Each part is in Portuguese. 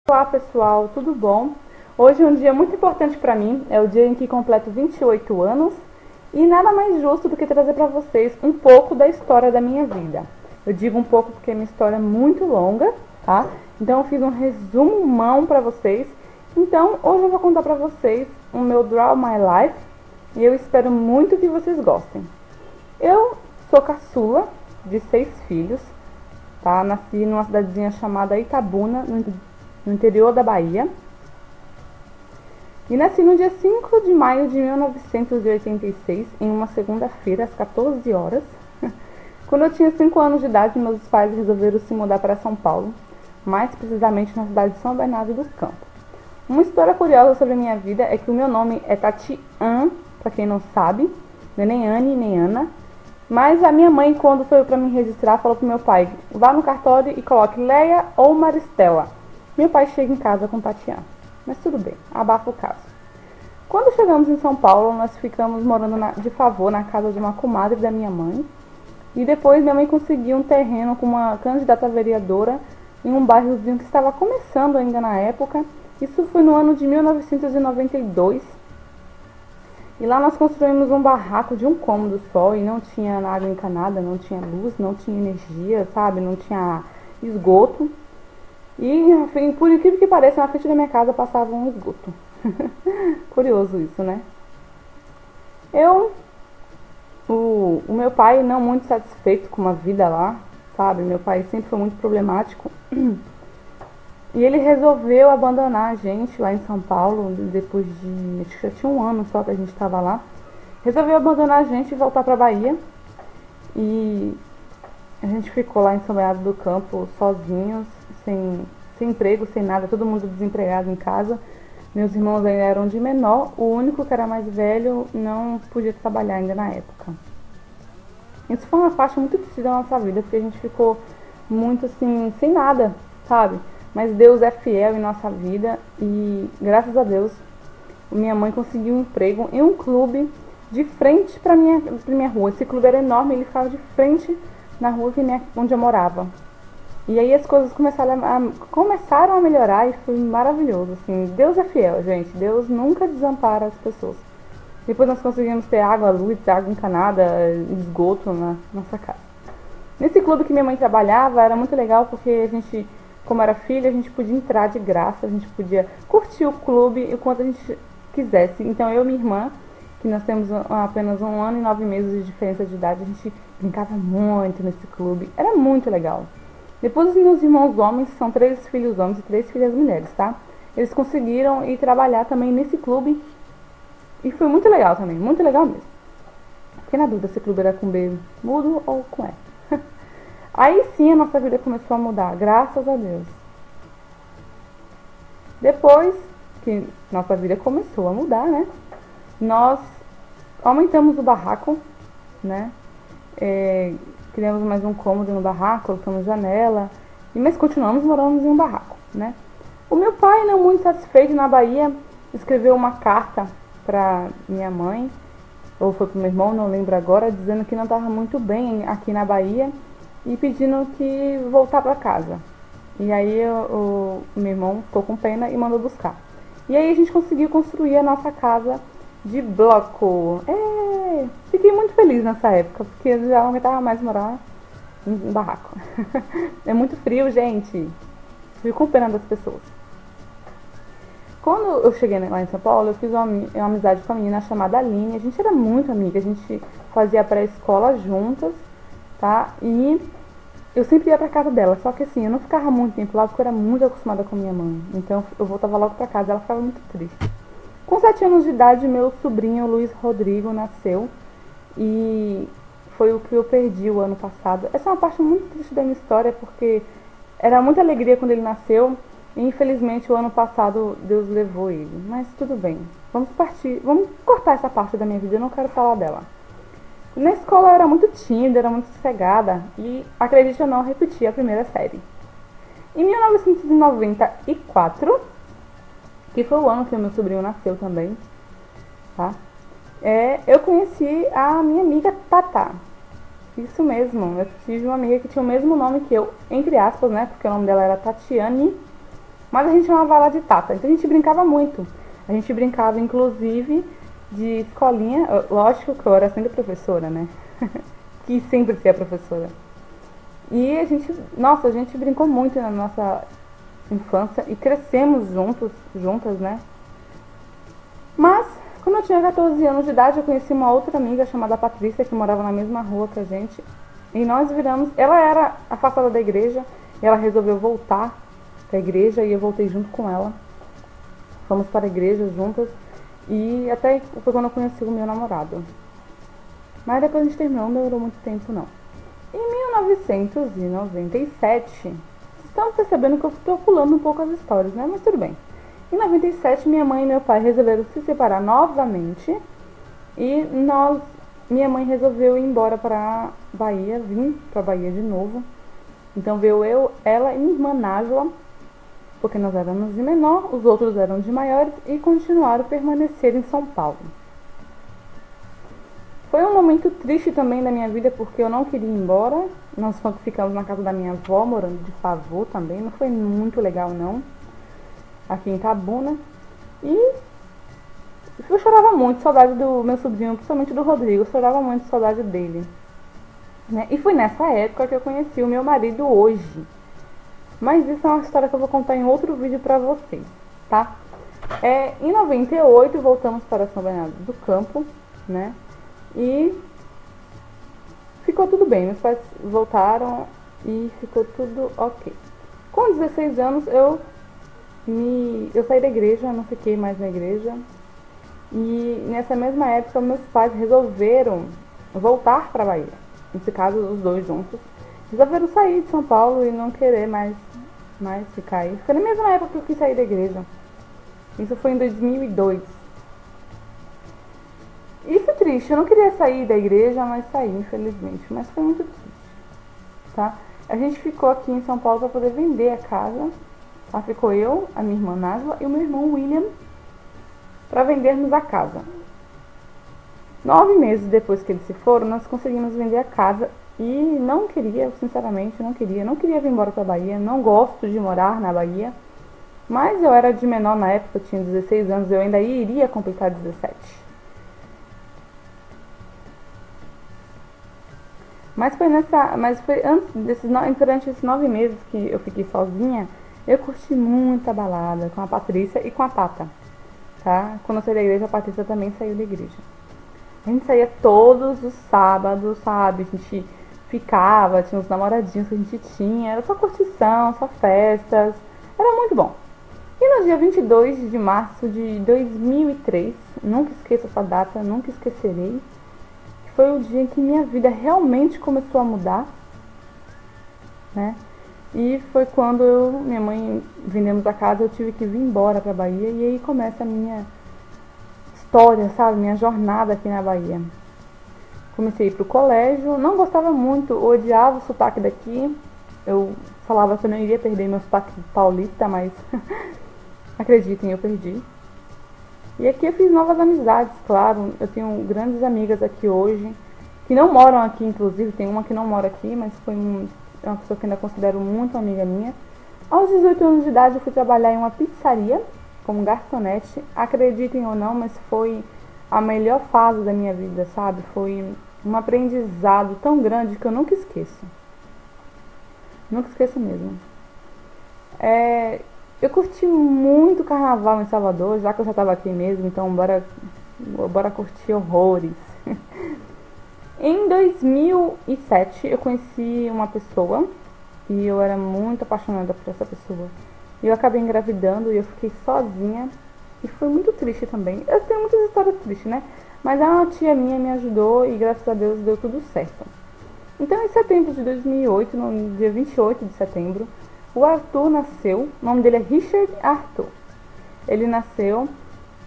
Olá pessoal, tudo bom? Hoje é um dia muito importante para mim, é o dia em que completo 28 anos e nada mais justo do que trazer para vocês um pouco da história da minha vida. Eu digo um pouco porque minha história é muito longa, tá? Então eu fiz um resumão para vocês. Então hoje eu vou contar para vocês o meu Draw My Life e eu espero muito que vocês gostem. Eu sou caçula de 6 filhos, tá? Nasci numa cidadezinha chamada Itabuna, no interior da Bahia. E nasci no dia 5 de maio de 1986, em uma segunda-feira, às 14 horas. Quando eu tinha 5 anos de idade, meus pais resolveram se mudar para São Paulo, mais precisamente na cidade de São Bernardo do Campo. Uma história curiosa sobre a minha vida é que o meu nome é Tatian, para quem não sabe, não é nem Anne nem Ana. Mas a minha mãe, quando foi para me registrar, falou pro meu pai: vá no cartório e coloque Leia ou Maristela. Meu pai chega em casa com Tatiana. Mas tudo bem, abafa o caso. Quando chegamos em São Paulo, nós ficamos morando de favor na casa de uma comadre da minha mãe. E depois minha mãe conseguiu um terreno com uma candidata vereadora em um bairrozinho que estava começando ainda na época. Isso foi no ano de 1992. E lá nós construímos um barraco de um cômodo só e não tinha água encanada, não tinha luz, não tinha energia, sabe? Não tinha esgoto. E, por incrível que pareça, na frente da minha casa passava um esgoto. Curioso isso, né? O meu pai não muito satisfeito com a vida lá, sabe? Meu pai sempre foi muito problemático. E ele resolveu abandonar a gente lá em São Paulo, depois de, acho que já tinha um ano só que a gente estava lá. Resolveu abandonar a gente e voltar pra Bahia. E a gente ficou lá em São Bernardo do Campo, sozinhos, sem emprego, sem nada, todo mundo desempregado em casa. Meus irmãos ainda eram de menor, o único que era mais velho não podia trabalhar ainda na época. Isso foi uma parte muito triste da nossa vida, porque a gente ficou muito assim, sem nada, sabe? Mas Deus é fiel em nossa vida e, graças a Deus, minha mãe conseguiu um emprego em um clube de frente pra minha rua. Esse clube era enorme, ele ficava de frente na rua onde eu morava. E aí as coisas começaram a melhorar e foi maravilhoso, assim. Deus é fiel, gente. Deus nunca desampara as pessoas. Depois nós conseguimos ter água, luz, água encanada, esgoto na nossa casa. Nesse clube que minha mãe trabalhava, era muito legal porque a gente, como era filha, a gente podia entrar de graça, a gente podia curtir o clube o quanto a gente quisesse. Então eu e minha irmã, que nós temos apenas 1 ano e 9 meses de diferença de idade, a gente brincava muito nesse clube. Era muito legal. Depois os meus irmãos homens, são 3 filhos homens e 3 filhas mulheres, tá? Eles conseguiram ir trabalhar também nesse clube e foi muito legal também, muito legal mesmo. Fiquei na dúvida se o clube era com B mudo ou com E. Aí sim a nossa vida começou a mudar, graças a Deus. Depois que nossa vida começou a mudar, né? Nós aumentamos o barraco, né? Criamos mais um cômodo no barraco, colocamos janela, mas continuamos morando em um barraco, né? O meu pai, não muito satisfeito na Bahia, escreveu uma carta para minha mãe, ou foi para o meu irmão, não lembro agora, dizendo que não estava muito bem aqui na Bahia e pedindo que voltar para casa. E aí o meu irmão ficou com pena e mandou buscar. E aí a gente conseguiu construir a nossa casa de bloco. Fiquei muito feliz nessa época, porque eu já não aguentava mais morar em barraco. É muito frio, gente. Fico com pena das pessoas. Quando eu cheguei lá em São Paulo, eu fiz uma amizade com uma menina chamada Aline. A gente era muito amiga, a gente fazia pré-escola juntas, tá? E eu sempre ia pra casa dela, só que assim, eu não ficava muito tempo lá porque eu era muito acostumada com minha mãe. Então eu voltava logo pra casa, ela ficava muito triste. Com 7 anos de idade, meu sobrinho Luiz Rodrigo nasceu e foi o que eu perdi o ano passado. Essa é uma parte muito triste da minha história porque era muita alegria quando ele nasceu e infelizmente o ano passado Deus levou ele. Mas tudo bem, vamos cortar essa parte da minha vida, eu não quero falar dela. Na escola eu era muito tímida, era muito sossegada e, acredite ou não, repeti a primeira série. Em 1994, que foi o ano que o meu sobrinho nasceu também, tá? Eu conheci a minha amiga Tata. Isso mesmo, eu tive uma amiga que tinha o mesmo nome que eu, entre aspas, né? Porque o nome dela era Tatiane Mas a gente chamava ela de Tata. Então a gente brincava muito. A gente brincava, inclusive, de escolinha. Lógico que eu era sempre professora, né? Que sempre ser a professora. E a gente brincou muito na nossa infância e crescemos juntas, né? Mas, quando eu tinha 14 anos de idade, eu conheci uma outra amiga chamada Patrícia, que morava na mesma rua que a gente. E nós viramos... Ela era afastada da igreja e ela resolveu voltar para a igreja e eu voltei junto com ela. Fomos para a igreja juntas e até foi quando eu conheci o meu namorado. Mas depois a gente terminou, não durou muito tempo não. Em 1997, vocês estão percebendo que eu estou pulando um pouco as histórias, né? Mas tudo bem. Em 97, minha mãe e meu pai resolveram se separar novamente e minha mãe resolveu ir embora para Bahia, vim para Bahia de novo. Então veio eu, ela e minha irmã Nájula, porque nós éramos de menor, os outros eram de maiores e continuaram a permanecer em São Paulo. Foi um momento triste também da minha vida porque eu não queria ir embora. Nós ficamos na casa da minha avó, morando de favor também. Não foi muito legal não, aqui em Itabuna. E eu chorava muito, saudade do meu sobrinho, principalmente do Rodrigo. Eu chorava muito, saudade dele, né? E foi nessa época que eu conheci o meu marido hoje. Mas isso é uma história que eu vou contar em outro vídeo pra vocês, tá? Em 98 voltamos para São Bernardo do Campo, né? E ficou tudo bem, meus pais voltaram e ficou tudo ok. Com 16 anos eu saí da igreja, não fiquei mais na igreja. E nessa mesma época meus pais resolveram voltar para Bahia. Nesse caso, os dois juntos. Resolveram sair de São Paulo e não querer mais ficar aí. Foi na mesma época que eu quis sair da igreja. Isso foi em 2002. Isso é triste, eu não queria sair da igreja, mas saí, infelizmente. Mas foi muito triste, tá? A gente ficou aqui em São Paulo para poder vender a casa, tá? Ficou eu, a minha irmã Nájula e o meu irmão William para vendermos a casa. 9 meses depois que eles se foram, nós conseguimos vender a casa e não queria, sinceramente, não queria vir embora para Bahia, não gosto de morar na Bahia, mas eu era de menor na época, eu tinha 16 anos, eu ainda iria completar 17. Mas foi durante esses 9 meses que eu fiquei sozinha, eu curti muita balada com a Patrícia e com a Tata, tá? Quando eu saí da igreja, a Patrícia também saiu da igreja. A gente saía todos os sábados, sabe? A gente ficava, tinha uns namoradinhos que a gente tinha, era só curtição, só festas, era muito bom. E no dia 22 de março de 2003, nunca esqueço essa data, nunca esquecerei, foi o dia em que minha vida realmente começou a mudar, né? E foi quando minha mãe vendemos a casa, eu tive que vir embora pra Bahia e aí começa a minha história, sabe? Minha jornada aqui na Bahia. Comecei a ir pro colégio, não gostava muito, odiava o sotaque daqui. Eu falava que eu não iria perder meu sotaque paulista, mas acreditem, eu perdi. E aqui eu fiz novas amizades, claro. Eu tenho grandes amigas aqui hoje, que não moram aqui, inclusive. Tem uma que não mora aqui, mas foi uma pessoa que ainda considero muito amiga minha. Aos 18 anos de idade eu fui trabalhar em uma pizzaria como garçonete. Acreditem ou não, mas foi a melhor fase da minha vida, sabe? Foi um aprendizado tão grande que eu nunca esqueço. Nunca esqueço mesmo. Eu curti muito o carnaval em Salvador, já que eu já estava aqui mesmo, então bora curtir horrores. Em 2007 eu conheci uma pessoa e eu era muito apaixonada por essa pessoa. E eu acabei engravidando e eu fiquei sozinha e foi muito triste também. Eu tenho muitas histórias tristes, né? Mas uma tia minha me ajudou e graças a Deus deu tudo certo. Então em setembro de 2008, no dia 28 de setembro, o Arthur nasceu, o nome dele é Richard Arthur. Ele nasceu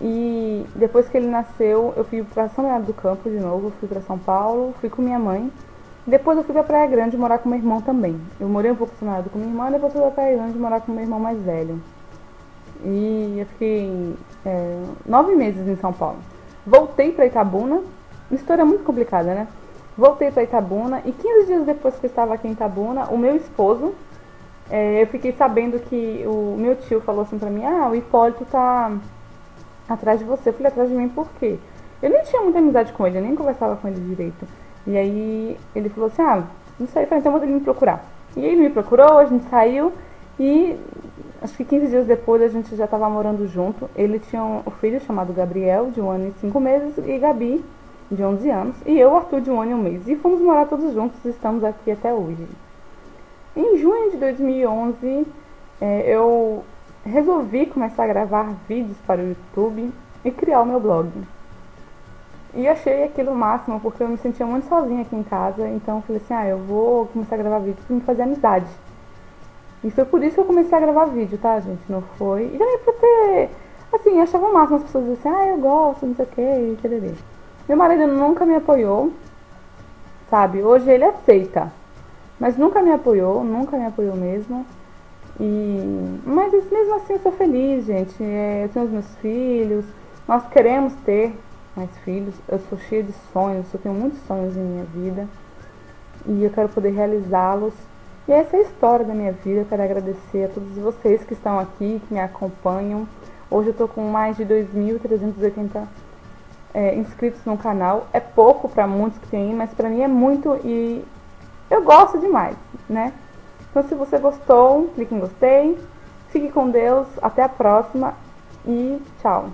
e depois que ele nasceu, eu fui para São Bernardo do Campo de novo, fui para São Paulo, fui com minha mãe. Depois eu fui para Praia Grande morar com meu irmão também. Eu morei um pouco em São Bernardo com minha irmã, depois fui para Praia Grande morar com meu irmão mais velho. E eu fiquei 9 meses em São Paulo. Voltei para Itabuna, uma história muito complicada, né? Voltei para Itabuna e 15 dias depois que eu estava aqui em Itabuna, o meu esposo eu fiquei sabendo que o meu tio falou assim pra mim, o Hipólito tá atrás de você. Eu falei, atrás de mim por quê? Eu nem tinha muita amizade com ele, eu nem conversava com ele direito. E aí ele falou assim, não sei, eu falei, então manda ele me procurar. E ele me procurou, a gente saiu e acho que 15 dias depois a gente já estava morando junto. Ele tinha um filho chamado Gabriel, de 1 ano e 5 meses, e Gabi, de 11 anos, e eu, Arthur, de 1 ano e 1 mês. E fomos morar todos juntos e estamos aqui até hoje. Em junho de 2011, eu resolvi começar a gravar vídeos para o YouTube e criar o meu blog. E achei aquilo o máximo, porque eu me sentia muito sozinha aqui em casa, então eu falei assim, eu vou começar a gravar vídeos para me fazer amizade. E foi por isso que eu comecei a gravar vídeo, tá, gente? Não foi... E também pra ter... Assim, eu achava o máximo as pessoas diziam assim, eu gosto, não sei o que, e tererê. Meu marido nunca me apoiou, sabe? Hoje ele aceita, mas nunca me apoiou mesmo. Mas mesmo assim eu sou feliz, gente. Eu tenho os meus filhos, nós queremos ter mais filhos. Eu sou cheia de sonhos, eu tenho muitos sonhos em minha vida e eu quero poder realizá-los. E essa é a história da minha vida. Eu quero agradecer a todos vocês que estão aqui, que me acompanham. Hoje eu tô com mais de 2.380 inscritos no canal. É pouco para muitos que tem, mas para mim é muito e eu gosto demais, né? Então se você gostou, clique em gostei. Fique com Deus, até a próxima e tchau!